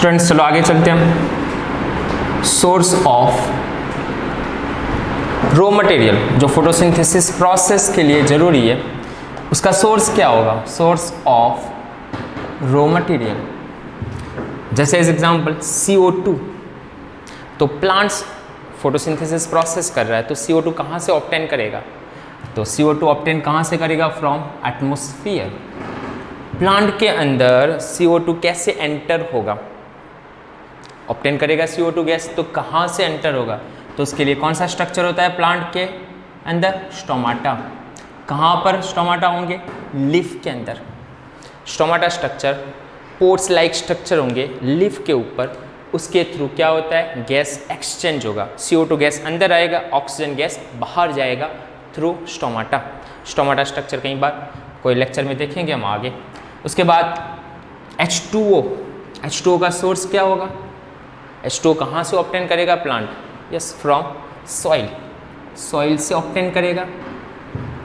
Students चलो आगे चलते हैं। सोर्स ऑफ रॉ मटेरियल जो फोटोसिंथेसिस प्रोसेस के लिए ज़रूरी है, उसका सोर्स क्या होगा? सोर्स ऑफ रॉ मटेरियल, जैसे एज एग्जांपल CO2। तो प्लांट्स फोटोसिंथेसिस प्रोसेस कर रहा है तो CO2 कहाँ से ऑब्टेन करेगा? तो CO2 ऑब्टेन कहाँ से करेगा? From atmosphere. प्लांट के अंदर CO2 कैसे एंटर होगा? ऑब्टेन करेगा CO2 गैस, तो कहाँ से एंटर होगा? तो उसके लिए कौन सा स्ट्रक्चर होता है प्लांट के अंदर? स्टोमाटा। कहाँ पर स्टोमाटा होंगे? लीफ के अंदर। Stomata structure pores like structure होंगे लीफ के ऊपर, उसके थ्रू क्या होता है? गैस एक्सचेंज होगा। CO2 गैस अंदर आएगा, ऑक्सीजन गैस बाहर जाएगा थ्रू स्टोमाटा। स्टोमाटा स्ट्रक्चर कई बार कोई लेक्चर में देखेंगे हम आगे। उसके बाद H2O। H2O का सोर्स क्या होगा? H2O कहाँ से ऑब्टेन करेगा plant? Yes, from soil. Soil से ऑब्टेन करेगा।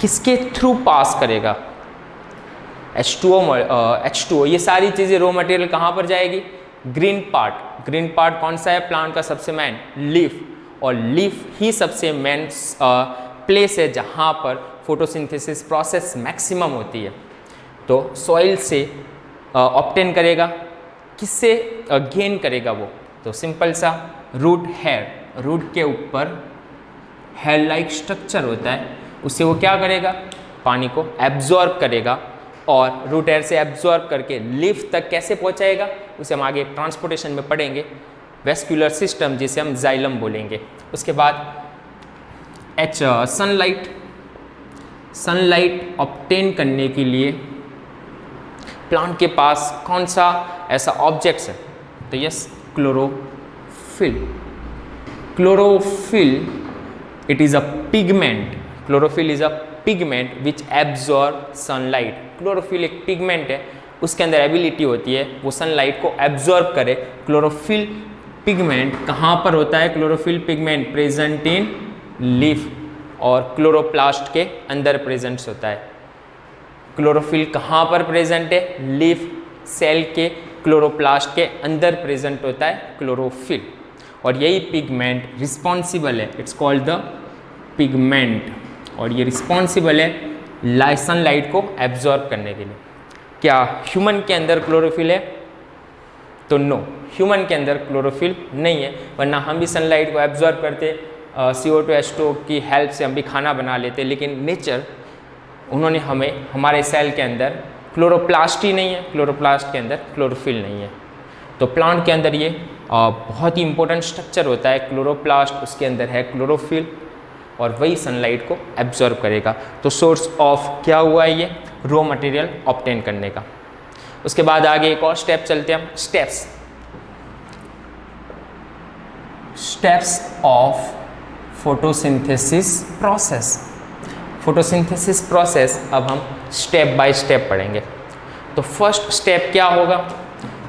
किसके थ्रू पास करेगा? H2O ये सारी चीज़ें रॉ मटेरियल कहाँ पर जाएगी? Green part. ग्रीन पार्ट कौन सा है प्लांट का? सबसे मेन लीफ। और लीफ ही सबसे मेन प्लेस है जहाँ पर फोटोसिंथेसिस प्रोसेस मैक्सिमम होती है। तो सॉइल से ऑब्टेन करेगा। किससे गेन करेगा वो? तो सिंपल सा रूट हेयर। रूट के ऊपर हेयर लाइक स्ट्रक्चर होता है, उससे वो क्या करेगा? पानी को एब्जॉर्ब करेगा और रूट हेयर से एब्जॉर्ब करके लीफ तक कैसे पहुंचाएगा उसे हम आगे ट्रांसपोर्टेशन में पढ़ेंगे। वेस्क्यूलर सिस्टम जिसे हम जाइलम बोलेंगे। उसके बाद सनलाइट। सनलाइट ऑब्टेन करने के लिए प्लांट के पास कौन सा ऐसा ऑब्जेक्ट्स है? तो yes, chlorophyll. Chlorophyll it is a pigment. Chlorophyll is a pigment which absorb sunlight. Chlorophyll एक पिगमेंट है, उसके अंदर एबिलिटी होती है वो सनलाइट को एब्जॉर्ब करे। क्लोरोफिल पिगमेंट कहाँ पर होता है? Chlorophyll pigment present in leaf और क्लोरोप्लास्ट के अंदर प्रेजेंट होता है। क्लोरोफिल कहाँ पर प्रेजेंट है? लीफ सेल के क्लोरोप्लास्ट के अंदर प्रेजेंट होता है क्लोरोफिल। और यही पिगमेंट रिस्पॉन्सिबल है, इट्स कॉल्ड द पिगमेंट, और ये रिस्पॉन्सिबल है सनलाइट को एब्जॉर्ब करने के लिए। क्या ह्यूमन के अंदर क्लोरोफिल है? तो नो, ह्यूमन के अंदर क्लोरोफिल नहीं है, वरना हम भी सनलाइट को एब्जॉर्ब करते, CO2 H2O की हेल्प से हम भी खाना बना लेते। लेकिन नेचर उन्होंने हमें हमारे सेल के अंदर क्लोरोप्लास्ट ही नहीं है, क्लोरोप्लास्ट के अंदर क्लोरोफिल नहीं है। तो प्लांट के अंदर ये बहुत ही इंपॉर्टेंट स्ट्रक्चर होता है क्लोरोप्लास्ट, उसके अंदर है क्लोरोफिल और वही सनलाइट को एब्जॉर्ब करेगा। तो सोर्स ऑफ क्या हुआ है ये? रॉ मटेरियल ऑब्टेन करने का। उसके बाद आगे एक और स्टेप चलते हैं हम, steps. Steps of photosynthesis process. Photosynthesis process अब हम स्टेप बाय स्टेप पढ़ेंगे। तो फर्स्ट स्टेप क्या होगा?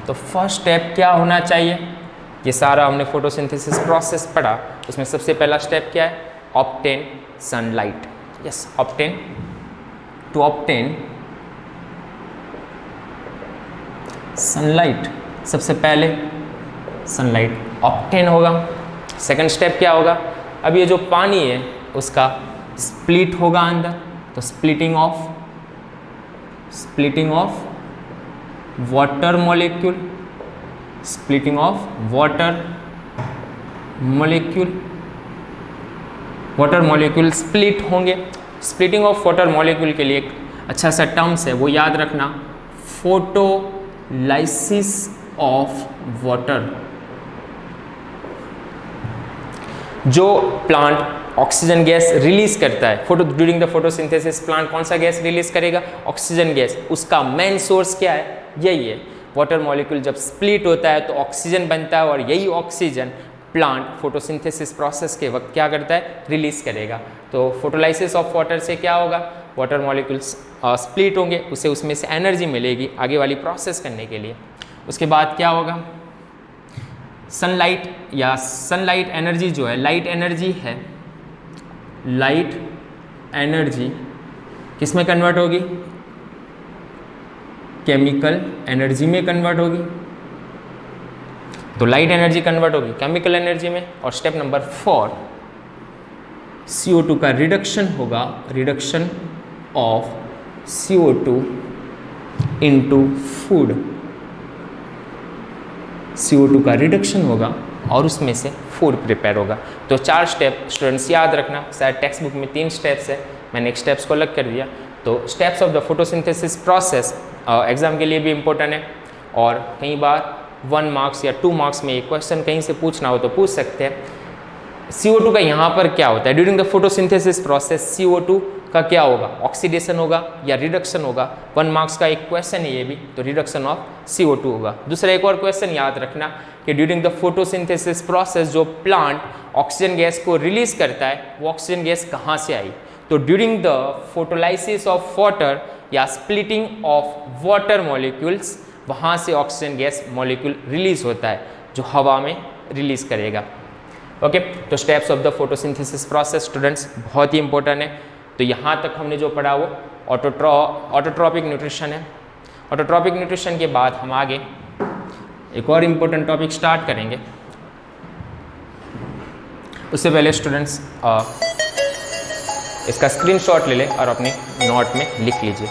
तो फर्स्ट स्टेप क्या होना चाहिए? ये सारा हमने फोटोसिंथेसिस प्रोसेस पढ़ा, उसमें सबसे पहला स्टेप क्या है? Obtain sunlight. Yes, obtain. To obtain sunlight, सबसे पहले सनलाइट ऑब्टेन होगा। सेकंड स्टेप क्या होगा? अब ये जो पानी है उसका स्प्लिट होगा अंदर, तो splitting of water molecule. Splitting of water molecule. Water molecule split होंगे। स्प्लिटिंग ऑफ वाटर मॉलिक्यूल के लिए एक अच्छा सा टर्म्स है, वो याद रखना, फोटोलाइसिस ऑफ वाटर। जो प्लांट ऑक्सीजन गैस रिलीज करता है ड्यूरिंग द फोटोसिंथेसिस, प्लांट कौन सा गैस रिलीज करेगा? Oxygen gas. उसका मेन सोर्स क्या है? यही है, वाटर मॉलिक्यूल जब स्प्लिट होता है तो ऑक्सीजन बनता है और यही ऑक्सीजन प्लांट फोटोसिंथेसिस प्रोसेस के वक्त क्या करता है? रिलीज करेगा। तो फोटोलाइसिस ऑफ वाटर से क्या होगा? वाटर मॉलिक्यूल्स स्प्लिट होंगे, उसे उसमें से एनर्जी मिलेगी आगे वाली प्रोसेस करने के लिए। उसके बाद क्या होगा? सनलाइट या सनलाइट एनर्जी जो है, लाइट एनर्जी है, लाइट एनर्जी किस में कन्वर्ट होगी? केमिकल एनर्जी में कन्वर्ट होगी। तो लाइट एनर्जी कन्वर्ट होगी केमिकल एनर्जी में। और स्टेप नंबर 4, CO2 का रिडक्शन होगा, reduction of CO2 into food. CO2 का रिडक्शन होगा और उसमें से फूड प्रिपेयर होगा। तो 4 स्टेप स्टूडेंट्स याद रखना, शायद टेक्स्ट बुक में 3 स्टेप्स है, मैंने एक स्टेप्स को अलग कर दिया। तो steps of the photosynthesis process exam के लिए भी इम्पोर्टेंट है, और कई बार 1 मार्क्स या 2 मार्क्स में एक क्वेश्चन कहीं से पूछना हो तो पूछ सकते हैं। CO2 का यहाँ पर क्या होता है during the photosynthesis process, CO2 का क्या होगा, ऑक्सीडेशन होगा या रिडक्शन होगा। 1 मार्क्स का एक क्वेश्चन है ये भी, तो रिडक्शन ऑफ CO2 होगा। दूसरा एक और क्वेश्चन याद रखना कि ड्यूरिंग द फोटोसिंथेसिस प्रोसेस जो प्लांट ऑक्सीजन गैस को रिलीज करता है, वो ऑक्सीजन गैस कहाँ से आई, तो during the photolysis of water या स्प्लिटिंग ऑफ वाटर मॉलिक्यूल्स, वहाँ से ऑक्सीजन गैस मॉलिक्यूल रिलीज होता है जो हवा में रिलीज करेगा। ओके, तो steps of the photosynthesis process students बहुत ही इंपॉर्टेंट है। तो यहाँ तक हमने जो पढ़ा वो ऑटोट्रॉपिक न्यूट्रिशन है। ऑटोट्रॉपिक न्यूट्रिशन के बाद हम आगे एक और इम्पोर्टेंट टॉपिक स्टार्ट करेंगे। उससे पहले स्टूडेंट्स इसका स्क्रीनशॉट ले लें और अपने नोट में लिख लीजिए।